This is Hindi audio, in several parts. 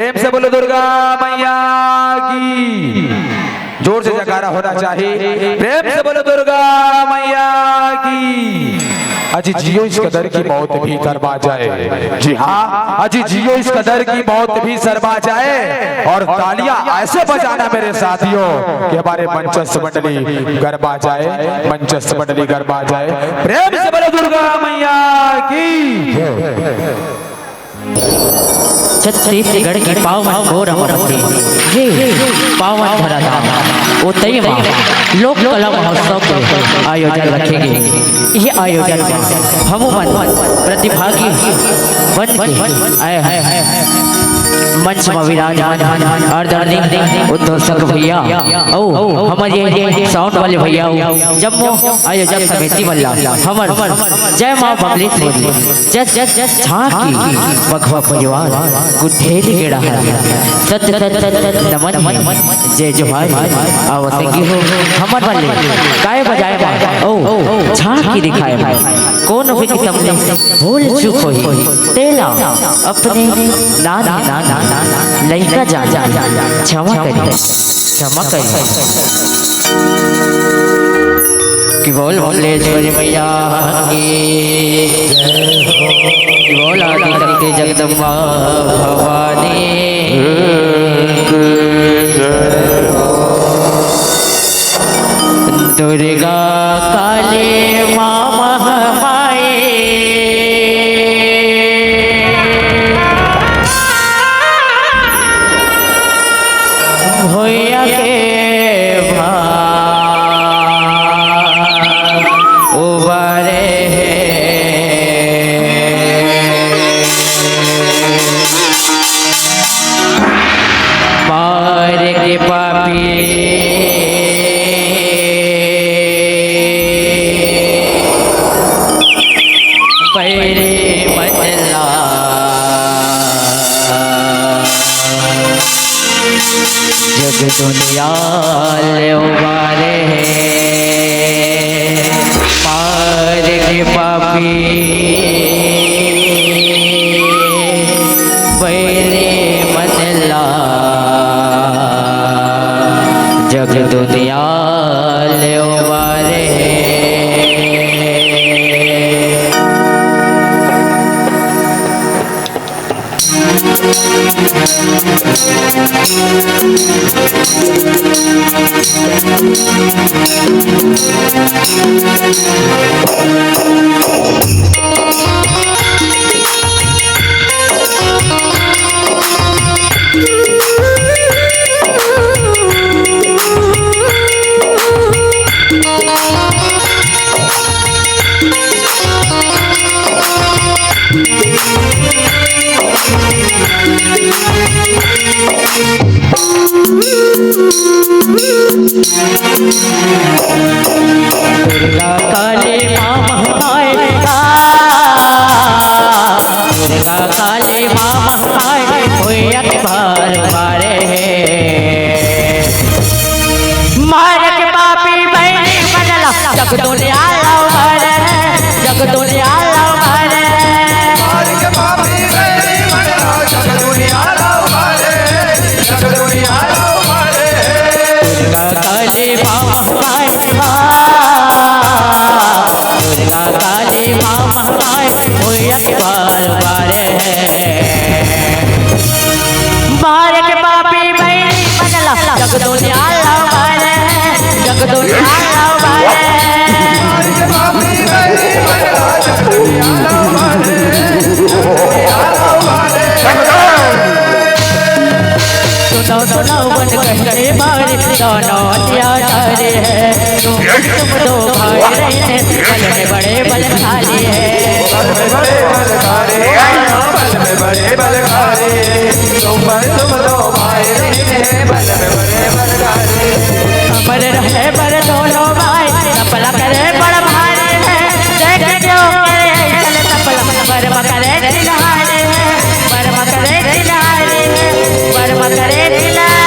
प्रेम से बोलो दुर्गा मैया की। जोर से जयकारा होना चाहिए। प्रेम से बोलो दुर्गा मैया की। अजी जियो इस कदर की मौत भी शर्मा जाए। जी हाँ, अजी जियो इस कदर की मौत भी शर्मा जाए। और तालियां ऐसे बजाना मेरे साथियों कि हमारे मंचस्थ मंडली गरबा जाए, मंचस्थ मंडली गरबा जाए। प्रेम से बोलो दुर्गा मैया की। छत्तीसगढ़ की पावन घोर अमरती ये पावन धराधाम उतई माँ लोक कला महोत्सव के आयोजन रखेंगे। ये आयोजन हम प्रतिभागी बन के आए हैं। मंच में विराजमान आदरणीय उद्घोषक भैया ओ हमारे साउंड वाले भैया जम्मू आयोजक समिति वाला हमर जय माँ बबलेश्वरी जय झांकी बघवा परिवार गुठेरी गेड़ा सत नमन जय जोहार आवसेंगी हो हमर वाले गाय बजाए ओ झांकी दिखाए कौन भी किस्म ने भूल चूक होई तेला अपने ना लइका जा क्षमा करी कि बोल भोलेश्वरी मैया की कि बोल आदि शक्ति जगदम्बा भवानी दुर्गा काली माँ भैया के उबारे मार के पापी पहले बदला जग दुनिया ले उबारे मार के पापी पहले बदला जग दुनिया ले उबारे दुर्गा काली माँ महामाया दुर्गा काली माँ महामाया कोई अखबार मारे मार के पापी बहनी बदला जग दुनिया मारे जग दुनिया मारे मार के पापी बहनी बदला जग दुनिया मारे जग दुनिया मारे। दुर्गा काली माँ महामाया दुर्गा काली माँ महामाया कोई अखबार मारे मार के पापी बहनी बदला जग दुनिया मारे जग दुनिया मारे मार के पापी बहनी बदला जग दुनिया मारे सुनो बन कहते मारे दोनों अत्याचारी है तुम दो भाई रहे बल में बड़े बलशाली है बल में बड़े बलशाली बल में बड़े बलशाली तुम दो भाई रहे बल में बड़े बलशाली। अमर रहे बर दोनों भाई सपला करे बड़ भारी है देख क्यों करे चले सपला बर्मा करे दिलहारी है बर्मा करे दिलहारी है बर्मा करे दिलहारी है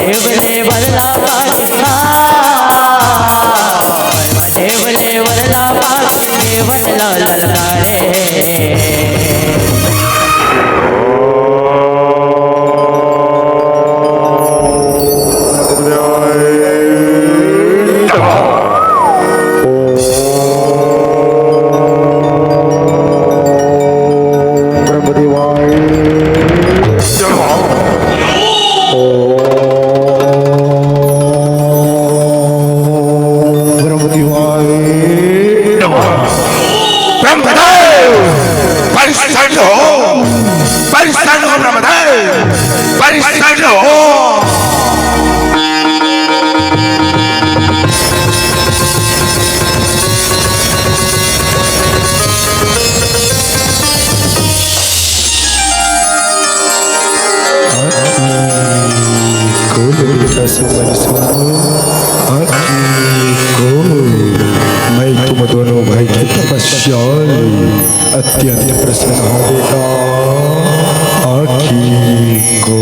देवले बदला पाकिस्तान देवले जीवन ललकारे मैं तुम दोनों भाई की तपस्या अत्यंत प्रसन्न हो बेटा। आखी को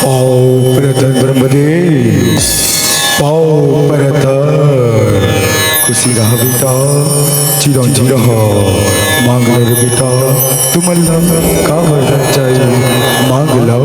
पाओ प्रतन ब्रह्मदेव, पाओ परतर खुशी रहा बेटा, चिरंजी रहा। मांग लो रे बेटा, तुम अल्लाह का वरदान चाहिए मांग लो।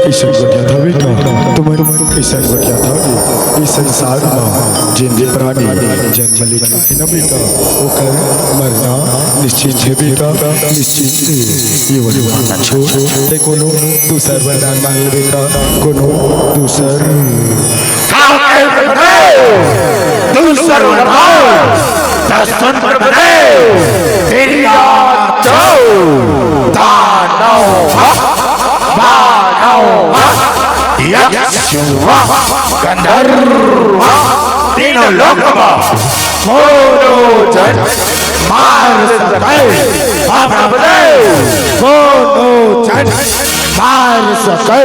कैसे बटिया था बेटा, तुम्हें कैसे बटिया था इस संसार में जिंदे प्राणी जन्म लेना है ना बेटा, वो कर मरना निश्चित है बेटा, निश्चित है। ये वाली बात छोड़ ते कोनो दूसर वरदान मांग ले बेटा, कोनो दूसर दर्शन पर बने तेरी गंधर्व तीनों लोग जन मार सके जन मार सके।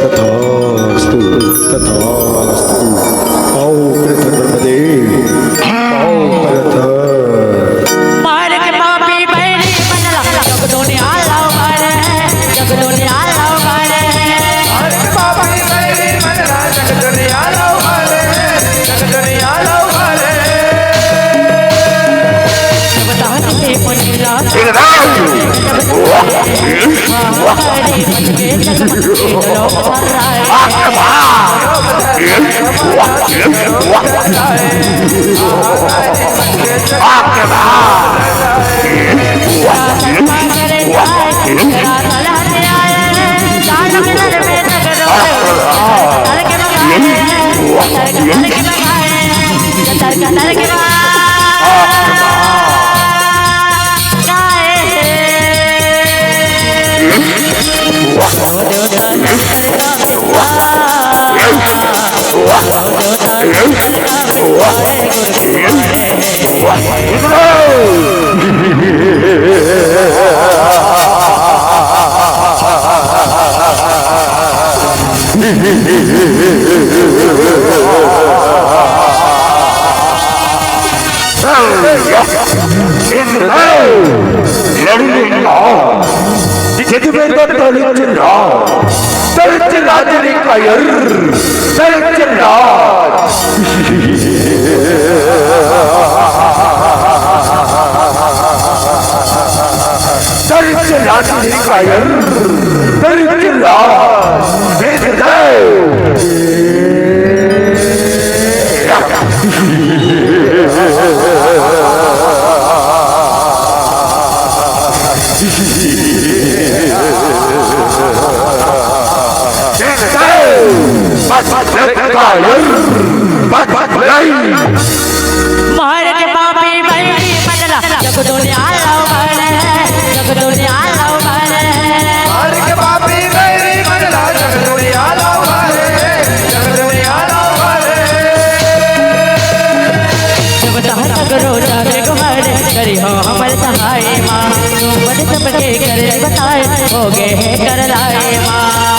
तथास्तु तथास्तु। आओ प्रथम ब्रह्मदेव, आओ परतर। मार के पापी बैरी बनला जग दुनिया लाओ मारे, जग दुनिया लाओ मारे। मार के पापी बैरी बनला जग दुनिया लाओ मारे, जग दुनिया लाओ मारे। जब दान के पुनीला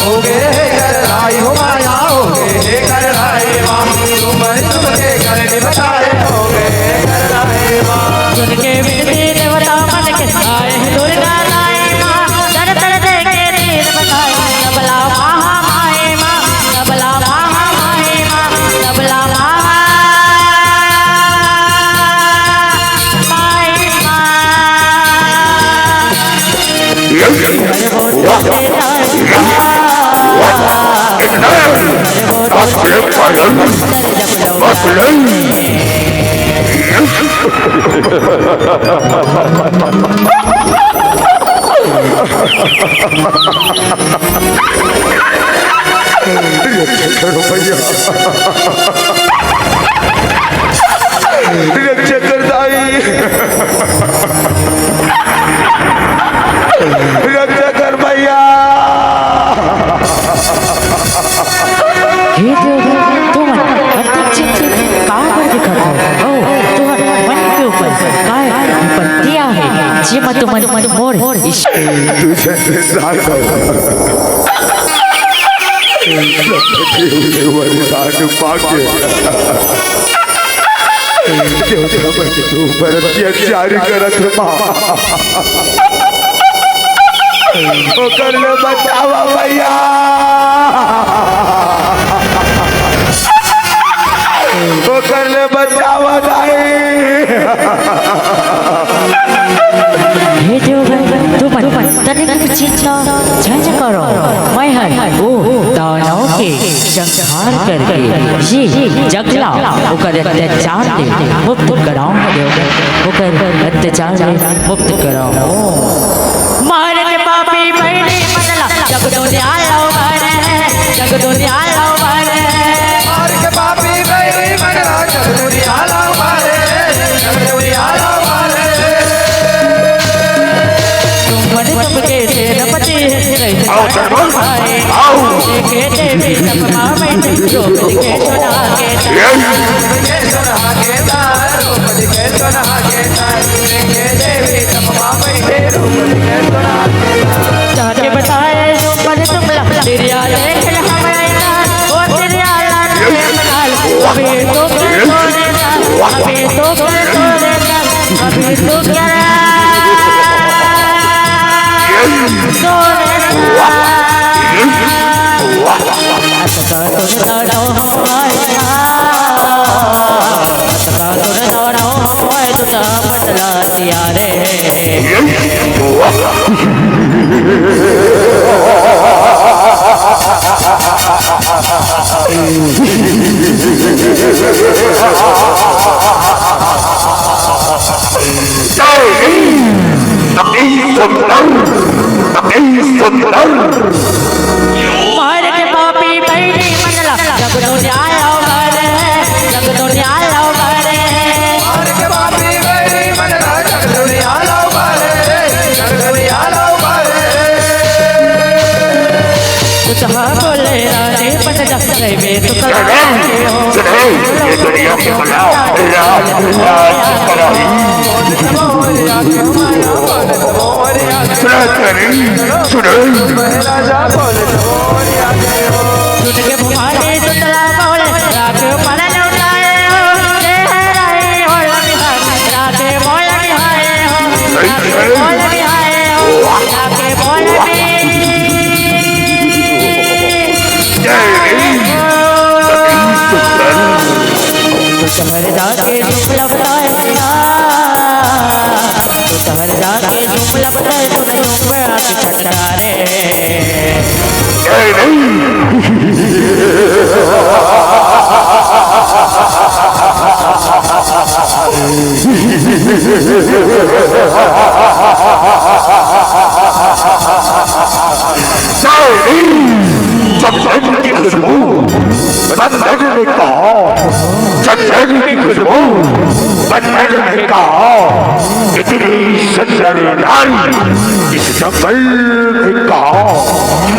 होगे कर लाई हो माया होगे कर लाई माँ तुम के करने बताए होगे कर लाई माँ सुन के विनती देवता मन के आए दुर्गा लाई माँ दर दर दे के तीर बताए सबला महामाए माँ सबला महामाए माँ सबला महामाए माँ रक्षा करदाई रक्षा कर भैया हे देव तुम अत्यंत कहाँ पर दिखा था ओ तुम्हारे मन के ऊपर काय पत्तियां है जी मत मोर इश्क तुझे वरदान पाके तू पर अत्याचार करत ओ कर ले बचावा भैया ओ कर ले बचावा दाई हे देव तुम तनिक चिंता झंझ करो मैं है ओ दानव के संहार करके ये जगला ओकर अत्याचार दे मुक्त कराओ देव ओकर अत्याचार दे मुक्त कराओ मारन पापी बैठी मनला जग दुनिया लो मारे जग दुनिया लो मारे मार के पापी गई मगरा जग दुनिया ला मारे जग दुनिया ला मारे तुम के सेनापति आओ चलो आओ के देवी सपना में जो के सुना के के सुना के तारो के सुना के के देवी सपना बैठे रूप के सुना जाके बताए जो पर तुम लहरिया देख हमारे ओ तेरिया अभी तो सोनेगा अभी तो सोनेगा अभी तो क्या सोनेगा अच्छा तो दाड़ो हमारा अच्छा तो दाड़ो हमारे तो बदला दिया रे मार के पापी बैठी मनला जग दुनिया लो मारे जग दुनिया लो मारे मार के पापी गई मगरा जग दुनिया ला मारे जग दुनिया ला मारे कुछ हाँ बोले रानी पट जा वे तो कर ये दुनिया के बनाओ राज कराई सुना करी सुनो राजा बोले मोरिया के हो सुन के भुमारे तो तला बोले राखे पर लौटाए हो लहराए हो राखे बोल बिहाए हो राखे बोल बिहाए हो राखे बोल समर जाके जुमला बताए समर जाके जुमला बताए तो तुम आके छटकारे इतनी सुंदर नारी इस जंगल में कहा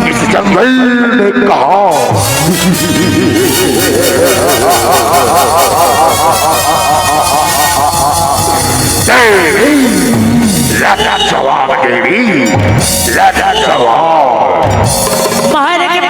इस जंगल में कहा देवी लाजवाब देवी लाजवाब मार के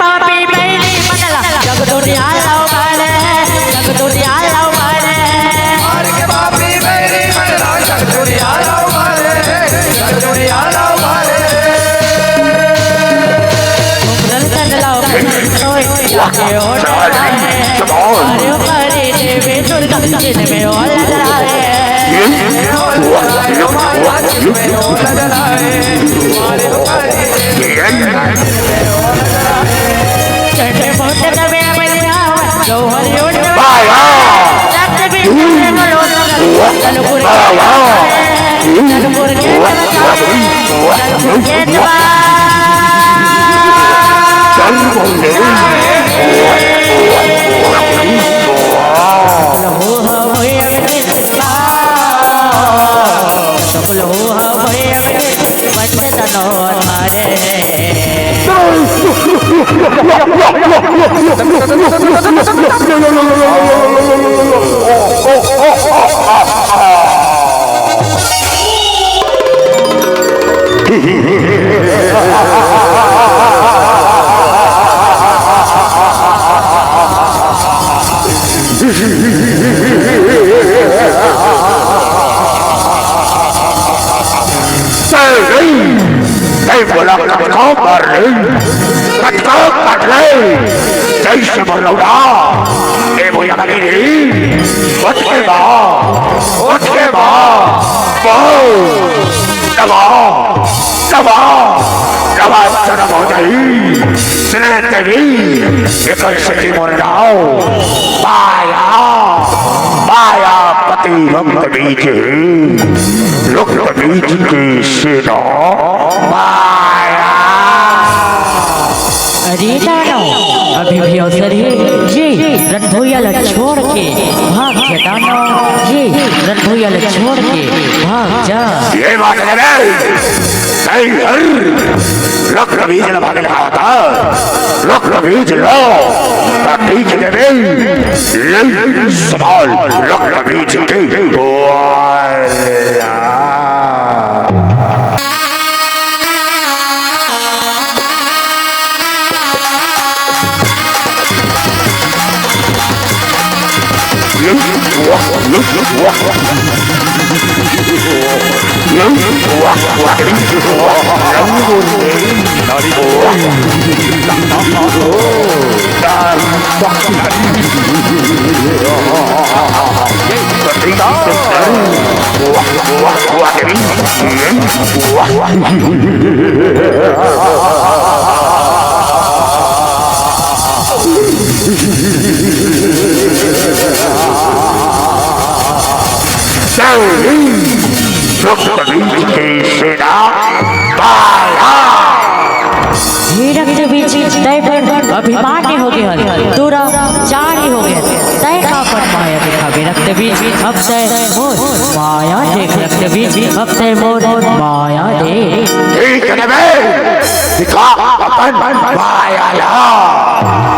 अरे दानव, अभी भी अवसर है ये रणभूयल छोड़ के भाग जा दानव, ये रणभूयल छोड़ के भाग जा। ये बात है नहीं हर लोक बीज लगा के लगा था लोक बीज लो बीज देवे ले सवाल लोक बीज के अभिमानी हो गया तोरा चारी हो गया तय का पर माया देखा रक्त बीज अब तय मोर माया देख रक्त बीज अब तय मोर माया देख दिखा अपन माया ला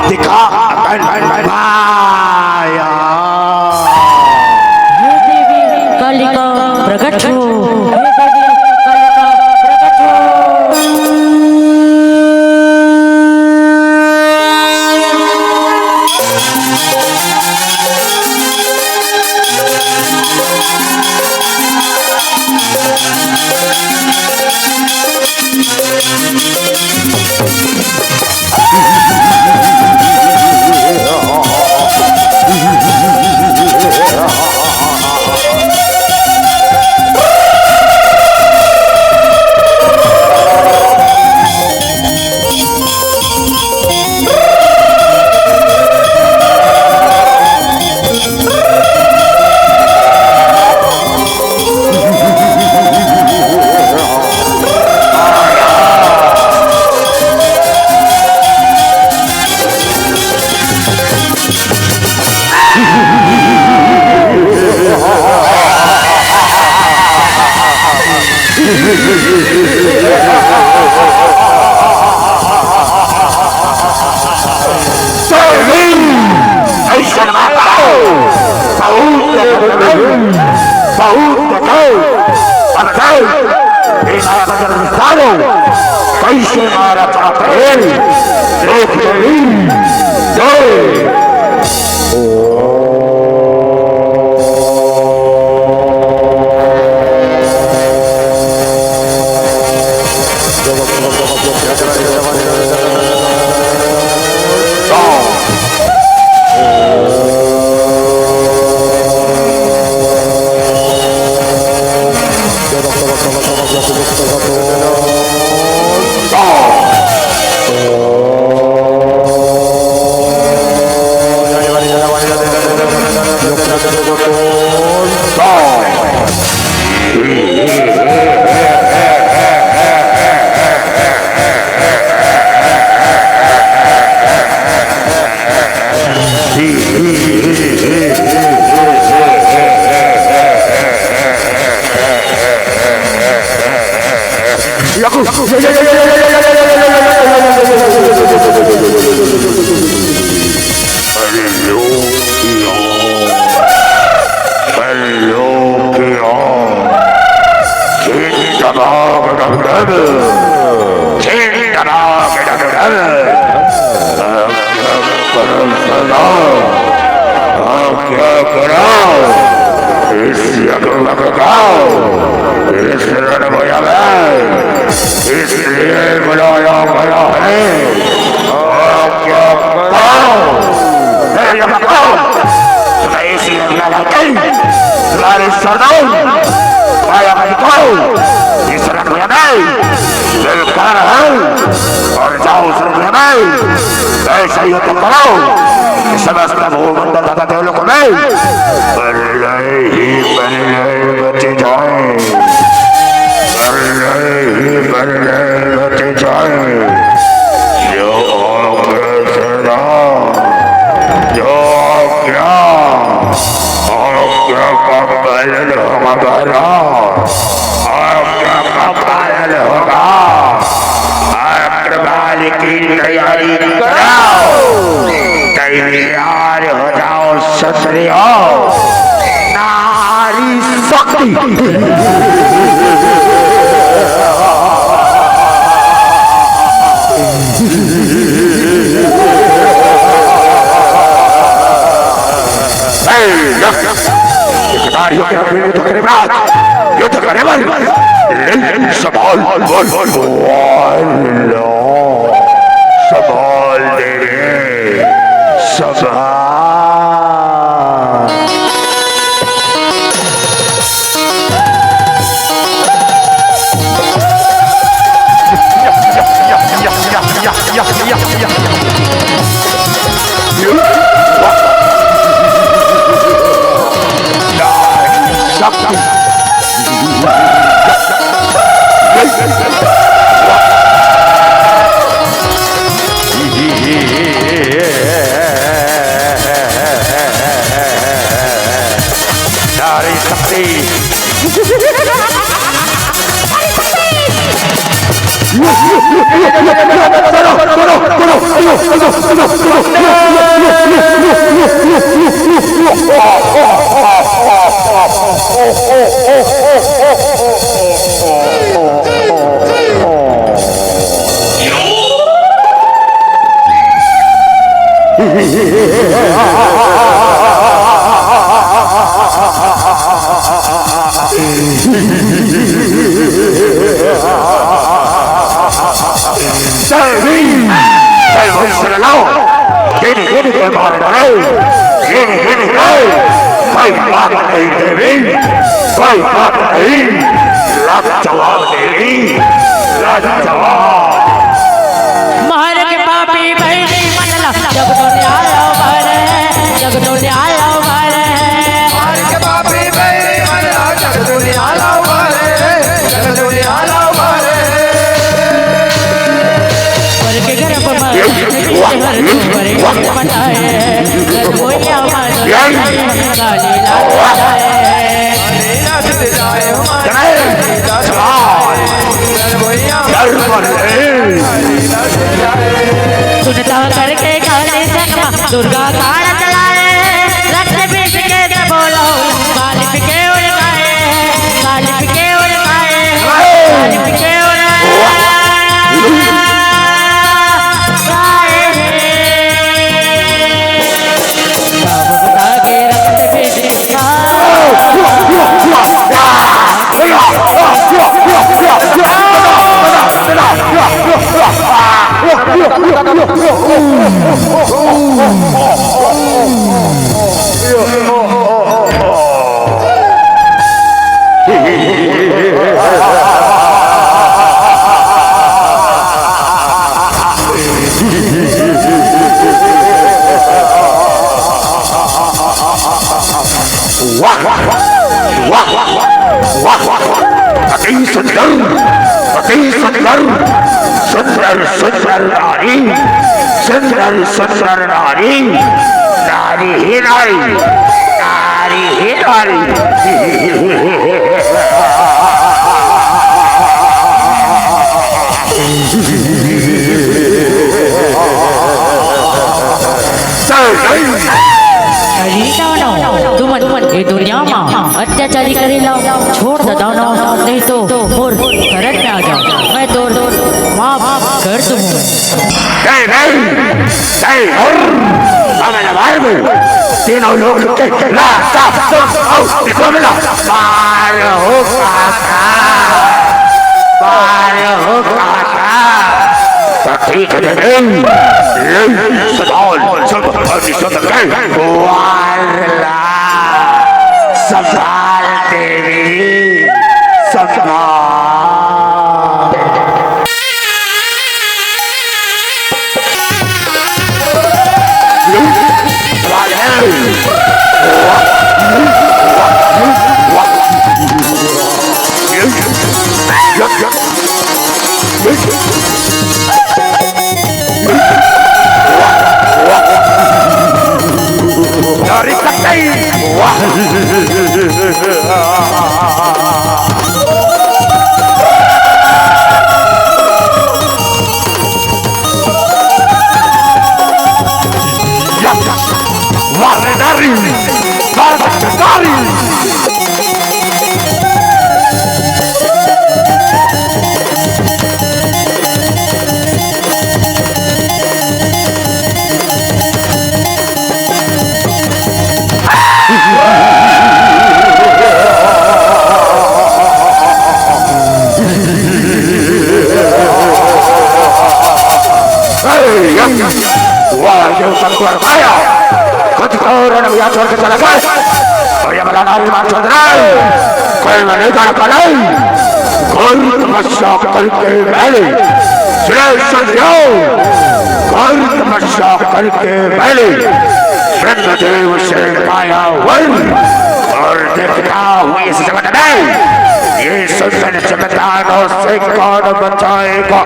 दिखा अपन माया कालिका प्रकट हो कैसे मारा चाहते हैं लोग सुनो अब क्या करो इस यज्ञ का इस रणभूमि में इसलिए बुलाया गया है अब क्या करो तुम्हें इसलिए बुलाया गया तुम्हारे सरदार आया करो इस रणभूमि में दिलकार है और जाओ उस रणभूमि में ऐसा युद्ध करो समस्त भूमंडल तथा देवलोक में बचे जाए बचे जाए जो क्या का पालन हमारा क्या पालन होगा प्रभाल की तैयारी कराओ तैयार हो जाओ क्षत्रियो नारी शक्ति युद्ध करे संभाल संभाल दे संभाल मार के पापी बहनी मनला जग तो न्याय भरे जग तो न्याय भरे मार के पापी बहनी मनला जग तो न्याय भरे जग तो न्याय भरे पर के घर पर मार हर भरे मनाए जग होया मान काली लाए सुनता करके काले जगमा दुर्गा काल चलाए रक्त बीज के बोलो कालिप के उड़ाए कालिप के उड़ाए कालिप के सुंदर नारी नारी ही नारी नारी ही नारी तुम ये दुनिया में अत्याचारी करेला छोड़ दो दानो नहीं तो और शरण में आ जाओ मैं दौड़ माफ कर दूं समय बार में तीनों लोग के रास्ता देखो मिला पार हो काका ठीक है सदाल सब वाला सदाल देवी सदाल छोड़ के चला गया और ये बड़ा नारी मार छोड़ रहा है कोई मैंने जाना पड़ा घोर तपस्या करके पहले घोर तपस्या करके पहले ब्रह्मदेव से पाया वन और देखता हुआ इस जगत में ये सुंदर चमत्कारों से कौन बचाएगा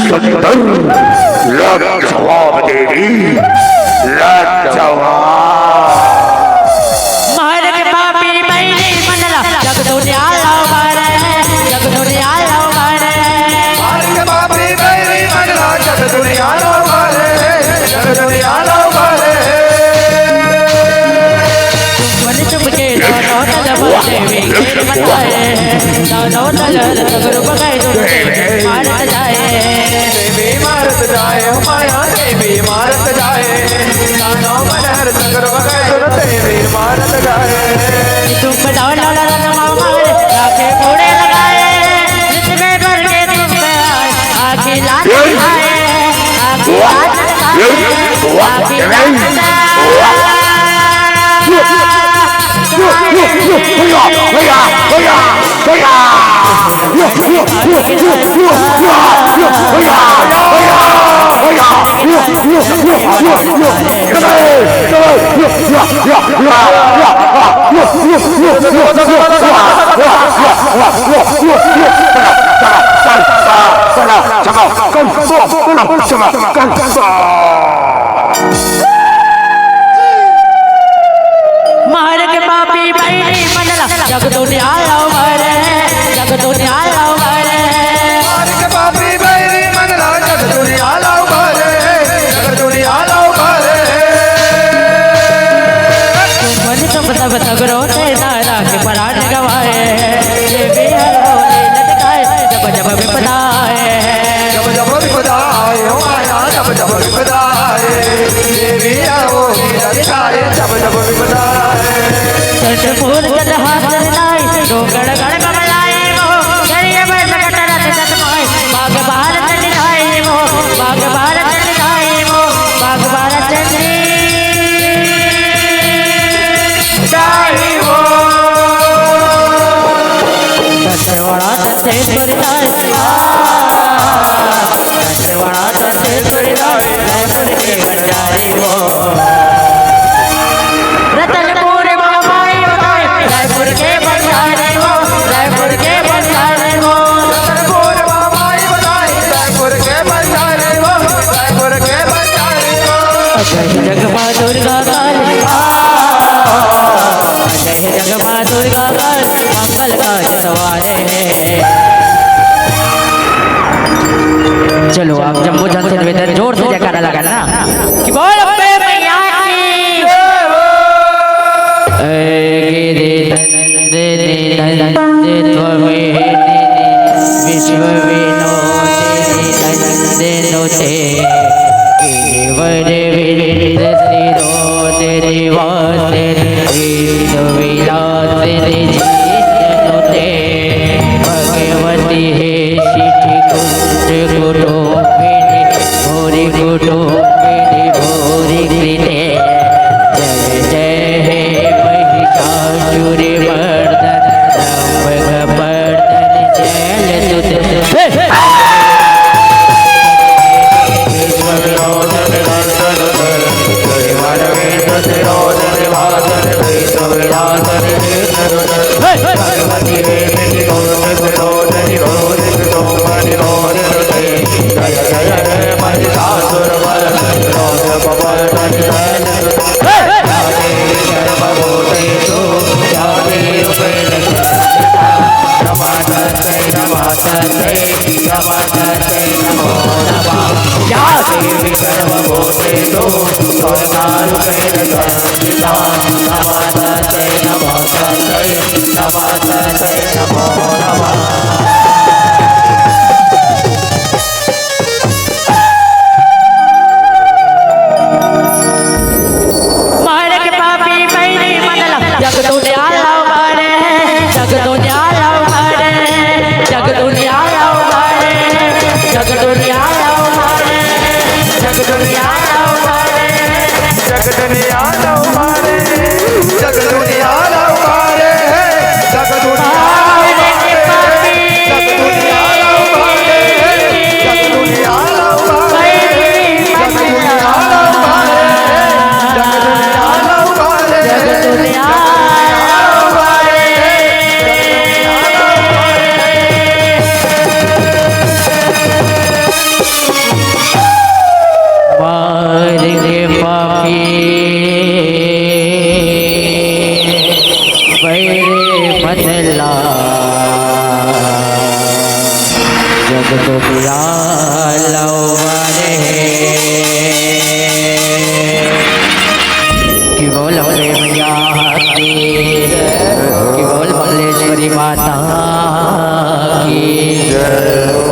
सुंदर लाजवाब देवी लाजवाब मारे के पापी मैंने मनला जग दुनिया लावारे जग दुनिया लावारे मारे के पापी मैंने मनला जग दुनिया लावारे जग दुनिया लावारे मन चुपके दोनों तलब देवी खेल बताए दोनों तलब सगुरु पकाए मारत जाए देवी मारत जाए माया देवी मारत जाए कानो मनहर सगर बगाए देवी मारत जाए तुम बताओ लौला मारे राखे घोड़े लगाए जिसमें भर के तुम पे आए आखी लात खाए आखी लात खाए आखी लात मार के पापी बैठी मनला जग दुनिया लावारे जग दुनिया लावारे मारे के पापी मैंने मनला जग दुनिया लावारे जग दुनिया लावारे मन तो सब सगरो ते नारा के पराठ गवाए देवी हर होली लटकाए जब जब विपदाए जब जब विपदाए हो माया जब जब विपदाए देवी आओ लड़काए जब जब विपदाए सच फूल जद हाथ लाई डोंगड़ गड़ कमलाए वो गरिए में कटरत सतमाए बाग बाहर चल जाए वो बाग बाहर चल जाए वो बाग बाहर चली जाई हो सचवाड़ा सचे परिदाय सचवाड़ा सचे परिदाय रायपुर के बंजारी वो रतनपुर मामाई बताए रायपुर के बंजारी वो रायपुर के बंजारी वो रायपुर मामाई बताई रायपुर के बंजारे वो रायपुर के बंजारे वो जय जगमा दुर्गा काली जय जगमा दुर्गा काली मंगल काज सवारे चलो आप जम्मू जनता निवेदन जोर से जयकारा लगाना कि बोल अम्बे मैया की निवासिनी विलासिनी जीतनुते भगवती हे शिठि कुंज कुटुंबिनी भूरि कुटुंबिनी भूरि कृते जय जय हे महिषासुरमर्दन दंभगवर्धन जयललित माता की जय।